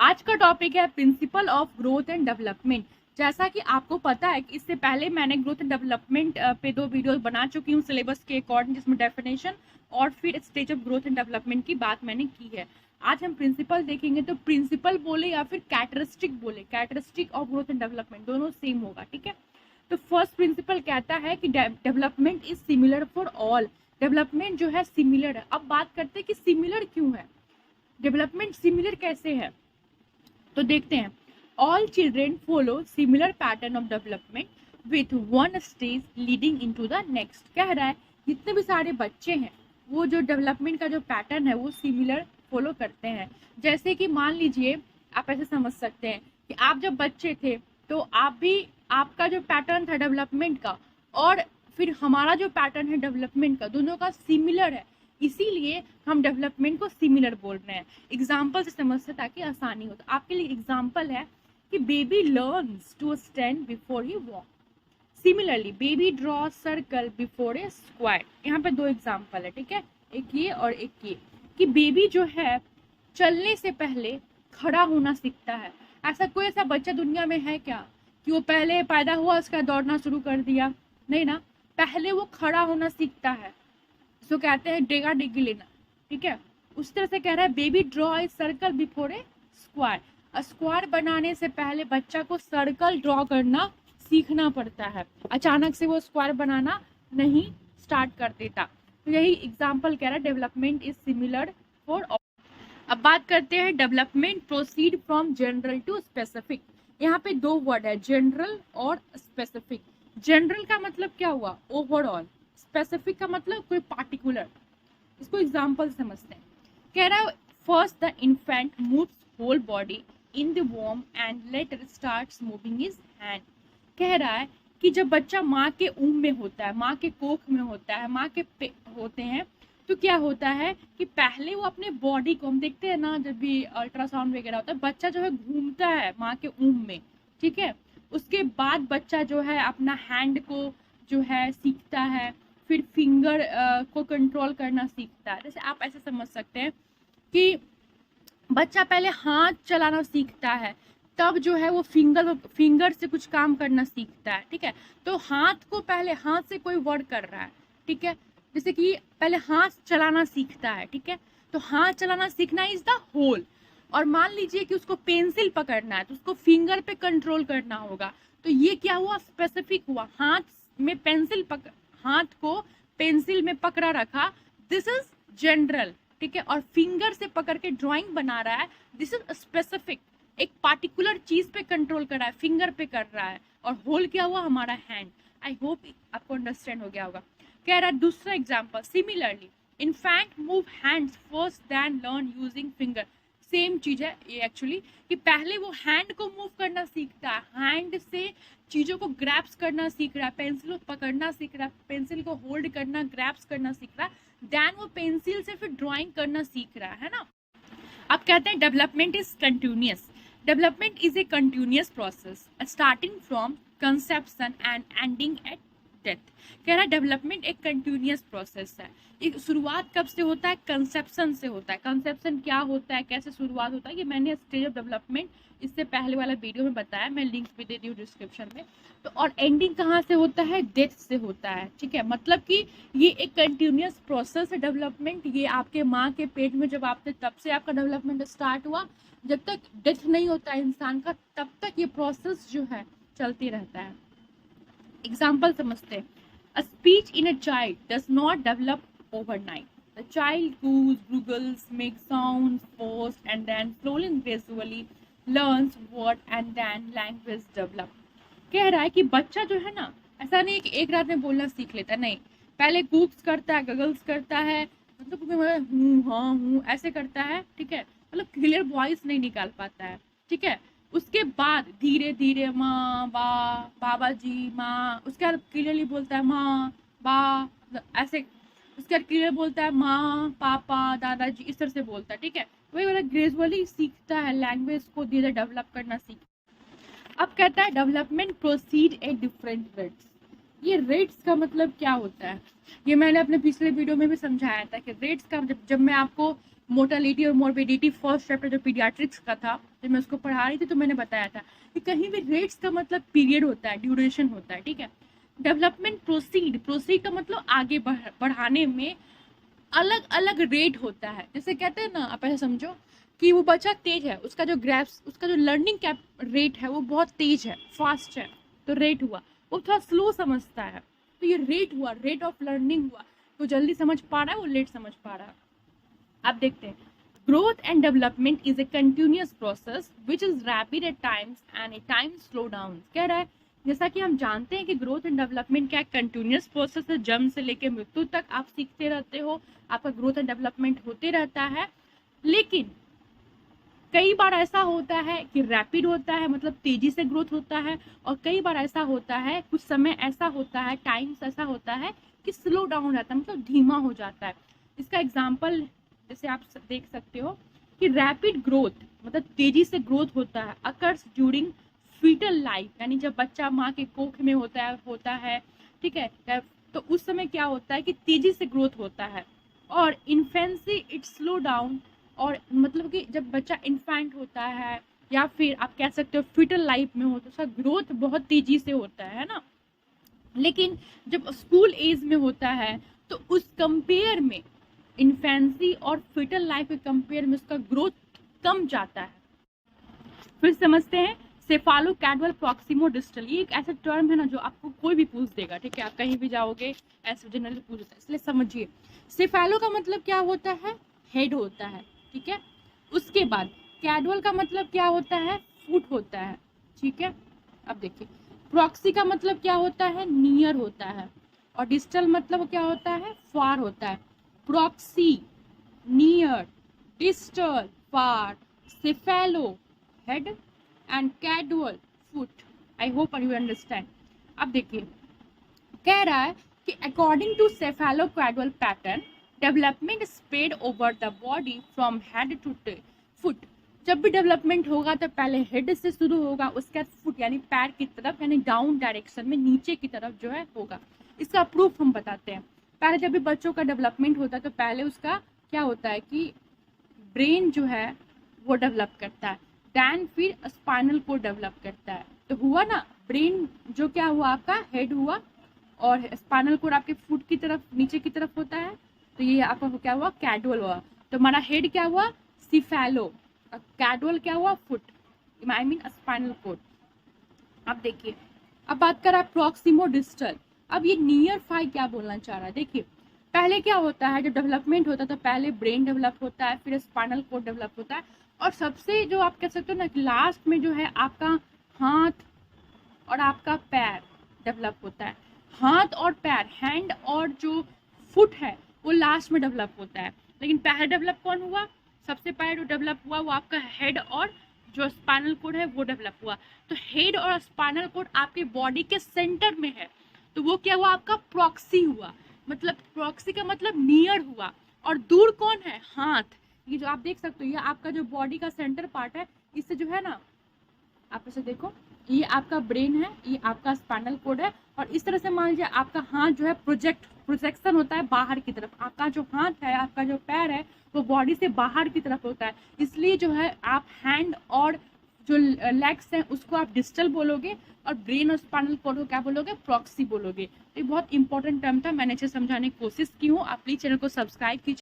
आज का टॉपिक है principle of growth and development. जैसा कि आपको पता है कि इससे पहले मैंने ग्रोथ एंड डेवलपमेंट पे 2 वीडियो बना चुकी हूँ सिलेबस के अकॉर्डिंग, जिसमें डेफिनेशन और फिर stage of growth and development की बात मैंने की है। आज हम प्रिंसिपल देखेंगे, तो प्रिंसिपल बोले या फिर कैरेक्टरिस्टिक बोले, characteristic of growth and development दोनों सेम होगा, ठीक है। तो फर्स्ट प्रिंसिपल कहता है कि development is similar for all. Development जो है सिमिलर है। अब बात करते हैं कि सिमिलर क्यों है, डेवलपमेंट सिमिलर कैसे है, तो देखते हैं। All children follow similar pattern of development with one stage leading into the next. कह रहा है जितने भी सारे बच्चे हैं वो जो डेवलपमेंट का जो पैटर्न है वो सिमिलर फॉलो करते हैं। जैसे कि मान लीजिए, आप ऐसे समझ सकते हैं कि आप जब बच्चे थे तो आप भी, आपका जो पैटर्न था डेवलपमेंट का और फिर हमारा जो पैटर्न है डेवलपमेंट का, दोनों का सिमिलर है, इसीलिए हम डेवलपमेंट को सिमिलर बोल रहे हैं। एग्जाम्पल से समझते ताकि आसानी हो। तो आपके लिए एग्जाम्पल है कि baby learns to stand before he walk. Similarly baby draw circle before a square. यहाँ पे 2 एग्जाम्पल है, ठीक है, एक ये और एक ये, कि बेबी जो है चलने से पहले खड़ा होना सीखता है। ऐसा कोई ऐसा बच्चा दुनिया में है क्या कि वो पहले पैदा हुआ उसका दौड़ना शुरू कर दिया? नहीं ना, पहले वो खड़ा होना सीखता है, इसको कहते हैं डेगा डिग्गी लेना, ठीक है। उस तरह से कह रहा है baby draw a circle before a square. Square बनाने से पहले बच्चा को सर्कल ड्रॉ करना सीखना पड़ता है, अचानक से वो स्क्वायर बनाना नहीं स्टार्ट कर देता। तो यही एग्जाम्पल कह रहा है development is similar for all. अब बात करते हैं development proceed from general to specific. यहाँ पे 2 वर्ड है, जनरल और स्पेसिफिक। जनरल का मतलब क्या हुआ, ओवरऑल। स्पेसिफिक का मतलब कोई पार्टिकुलर। इसको एग्जांपल समझते हैं। कह रहा है first the infant moves whole body in the warm and later starts moving his hand. कह रहा है कि जब बच्चा माँ के ऊम में होता है, माँ के कोख में होता है, माँ के पे होते हैं, तो क्या होता है कि पहले वो अपने बॉडी को, हम देखते हैं ना जब भी अल्ट्रासाउंड वगैरह होता है, बच्चा जो है घूमता है माँ के ऊम में, ठीक है। उसके बाद बच्चा जो है अपना हैंड को जो है सीखता है, फिर फिंगर को कंट्रोल करना सीखता है। जैसे आप ऐसे समझ सकते हैं कि बच्चा पहले हाथ चलाना सीखता है, तब जो है वो फिंगर से कुछ काम करना सीखता है, ठीक है। तो हाथ को पहले, हाथ से कोई वर्ड कर रहा है, ठीक है, जैसे कि पहले हाथ चलाना सीखता है, ठीक है। तो हाथ चलाना सीखना इज द होल। और मान लीजिए कि उसको पेंसिल पकड़ना है तो उसको फिंगर पे कंट्रोल करना होगा। तो ये क्या हुआ, स्पेसिफिक हुआ। हाथ में पेंसिल हाथ को पेंसिल में पकड़ा रखा, दिस इज जनरल, ठीक है। और फिंगर से पकड़ के ड्राइंग बना रहा है, दिस इज स्पेसिफिक। एक पार्टिकुलर चीज पे कंट्रोल कर रहा है, फिंगर पे कर रहा है। और होल क्या हुआ, हमारा हैंड। आई होप आपको अंडरस्टैंड हो गया होगा। कह रहा है दूसरा example, similarly in fact move hands first then learn using finger. Same चीज है ये एक्चुअली, कि पहले वो हैंड को मूव करना सीखता है, हैंड से चीजों को ग्रैप्स करना सीख रहा है, पेंसिल को पकड़ना सीख रहा है, पेंसिल को होल्ड करना, ग्रैप्स करना सीख रहा है, देन वो पेंसिल से फिर ड्राइंग करना सीख रहा है ना। अब कहते हैं development is continuous. Development is a continuous process starting from conception and ending eight death. कह रहा है डेवलपमेंट एक कंटिन्यूअस प्रोसेस है। एक शुरुआत कब से होता है, कंसेप्शन से होता है। कंसेप्शन क्या होता है, कैसे शुरुआत होता है, ये मैंने स्टेज ऑफ डेवलपमेंट इससे पहले वाला वीडियो में बताया, मैं लिंक भी दे दी हूँ डिस्क्रिप्शन में। तो और एंडिंग कहाँ से होता है, डेथ से होता है, ठीक है। मतलब कि ये एक कंटिन्यूअस प्रोसेस है डेवलपमेंट। ये आपके माँ के पेट में जब आप थे तब से आपका डेवलपमेंट स्टार्ट हुआ, जब तक डेथ नहीं होता है इंसान का तब तक ये प्रोसेस जो है चलती रहता है। एग्जाम्पल समझते हैं। A speech in a child does not develop overnight. The child goes, googles, makes sounds first, and then slowly and gradually learns word and then language develop. कह रहा है कि बच्चा जो है ना, ऐसा नहीं है कि एक रात में बोलना सीख लेता, नहीं। पहले गूग्स करता है, गगल्स करता है, मतलब हूँ हाँ हूँ ऐसे करता है, ठीक है, मतलब क्लियर वॉइस नहीं निकाल पाता है, ठीक है। उसके बाद धीरे धीरे माँ बा, बाबा जी माँ, उसके बाद क्लियरली बोलता है माँ बा, ऐसे। उसके बाद क्लियर बोलता है माँ पापा दादाजी, इस तरह से बोलता है, ठीक है। वही वाला ग्रेजुअली सीखता है, लैंग्वेज को धीरे डेवलप करना सीखता है। अब कहता है development proceed at different rates. ये रेट्स का मतलब क्या होता है, ये मैंने अपने पिछले वीडियो में भी समझाया था कि रेट्स का जब मैं आपको मोर्टेलिटी और मोर्बिडिटी फर्स्ट चैप्टर जो पीडियाट्रिक्स का था, जब मैं उसको पढ़ा रही थी तो मैंने बताया था कि कहीं भी रेट्स का मतलब पीरियड होता है, ड्यूरेशन होता है, ठीक है। डेवलपमेंट प्रोसीड का मतलब आगे बढ़ाने में अलग अलग रेट होता है। जैसे कहते हैं ना, आप ऐसे समझो कि वो बच्चा तेज है, उसका जो ग्रैप्स, उसका जो लर्निंग कैप रेट है वो बहुत तेज है, फास्ट है, तो रेट हुआ। वो थोड़ा स्लो समझता है, तो ये रेट हुआ, रेट ऑफ लर्निंग हुआ। तो जल्दी समझ पा रहा है, वो लेट समझ पा रहा है। अब देखते हैं, growth and development is a continuous process which is rapid at times and a times slow down. कह रहा है जैसा कि हम जानते हैं कि ग्रोथ एंड डेवलपमेंट क्या कंटिन्यूअस प्रोसेस है, जन्म से लेकर मृत्यु तक आप सीखते रहते हो, आपका ग्रोथ एंड डेवलपमेंट होते रहता है। लेकिन कई बार ऐसा होता है कि रैपिड होता है, मतलब तेजी से ग्रोथ होता है, और कई बार ऐसा होता है, कुछ समय ऐसा होता है, टाइम्स ऐसा होता है कि स्लो डाउन रहता है, मतलब धीमा हो जाता है। इसका एग्जाम्पल जैसे आप देख सकते हो कि रैपिड ग्रोथ मतलब तेजी से ग्रोथ होता है, अकर्स ड्यूरिंग फीटल लाइफ, यानी जब बच्चा माँ के कोख में होता है, ठीक है, तो उस समय क्या होता है कि तेजी से ग्रोथ होता है। और इन्फेंसी इट स्लो डाउन, और मतलब कि जब बच्चा इन्फेंट होता है या फिर आप कह सकते हो फीटल लाइफ में हो, तो उसका ग्रोथ बहुत तेजी से होता है ना। लेकिन जब स्कूल एज में होता है तो उस कंपेयर में इन्फेंसी और फीटल लाइफ के कंपेयर में उसका ग्रोथ कम जाता है। फिर समझते हैं सेफालो कैडवल प्रॉक्सिमो डिस्टल। ये एक ऐसा टर्म है ना जो आपको कोई भी पूछ देगा, ठीक है, आप कहीं भी जाओगे ऐसे जनरली पूछ देता है, इसलिए समझिए। सेफालो का मतलब क्या होता है, हेड होता है, ठीक है। उसके बाद कैडवल का मतलब क्या होता है, फुट होता है, ठीक है। अब देखिए, प्रॉक्सी का मतलब क्या होता है, नियर होता है, और डिस्टल मतलब क्या होता है, फार होता है। Proxy, near, distal, far, cephalo head and caudal foot. I hope you understand. अब देखिए, कह रहा है कि according to cephalocaudal pattern development spread over the body from head to foot. जब भी डेवलपमेंट होगा तो पहले हेड से शुरू होगा, उसके बाद फुट यानी पैर की तरफ, यानी डाउन डायरेक्शन में नीचे की तरफ जो है होगा। इसका प्रूफ हम बताते हैं। पहले जब भी बच्चों का डेवलपमेंट होता है तो पहले उसका क्या होता है कि ब्रेन जो है वो डेवलप करता है, देन फिर स्पाइनल कोड डेवलप करता है। तो हुआ ना, ब्रेन जो क्या हुआ आपका हेड हुआ, और स्पाइनल कोड आपके फुट की तरफ नीचे की तरफ होता है, तो ये आपका क्या हुआ, कैडवल हुआ। तो हमारा हेड क्या हुआ, सिफेलो, कैडवल क्या हुआ, foot, I mean spinal cord. अब देखिए, अब बात करें प्रॉक्सिमो डिस्टल। अब ये नियर फाई क्या बोलना चाह रहा है, देखिए पहले क्या होता है, जब डेवलपमेंट होता है तो पहले ब्रेन डेवलप होता है, फिर स्पाइनल कोड डेवलप होता है, और सबसे जो आप कह सकते हो ना लास्ट में जो है आपका हाथ और आपका पैर डेवलप होता है। हाथ और पैर, हैंड और जो फुट है वो लास्ट में डेवलप होता है। लेकिन पहले डेवलप कौन हुआ, सबसे पहले जो डेवलप हुआ वो आपका हेड और जो स्पाइनल कोड है वो डेवलप हुआ। तो हेड और स्पाइनल कोड आपके बॉडी के सेंटर में है, तो वो क्या हुआ, आपका प्रॉक्सी हुआ। मतलब प्रॉक्सी का मतलब नियर हुआ, और दूर कौन है, हाथ। ये जो आप देख सकते हो, ये आपका जो बॉडी का सेंटर पार्ट है, इससे जो है ना, आप इसे देखो, ये आपका ब्रेन है, ये आपका स्पाइनल कोड है, और इस तरह से मान लीजिए आपका हाथ जो है प्रोजेक्शन होता है बाहर की तरफ। आपका जो हाथ है, आपका जो पैर है, वो बॉडी से बाहर की तरफ होता है, इसलिए जो है आप हैंड और जो लेग्स हैं उसको आप डिस्टल बोलोगे, और ब्रेन और स्पाइनल कोड को क्या बोलोगे, प्रॉक्सी बोलोगे। तो ये बहुत इंपॉर्टेंट टर्म था, मैंने इसे समझाने की कोशिश की हूँ। आप प्लीज चैनल को सब्सक्राइब कीजिए।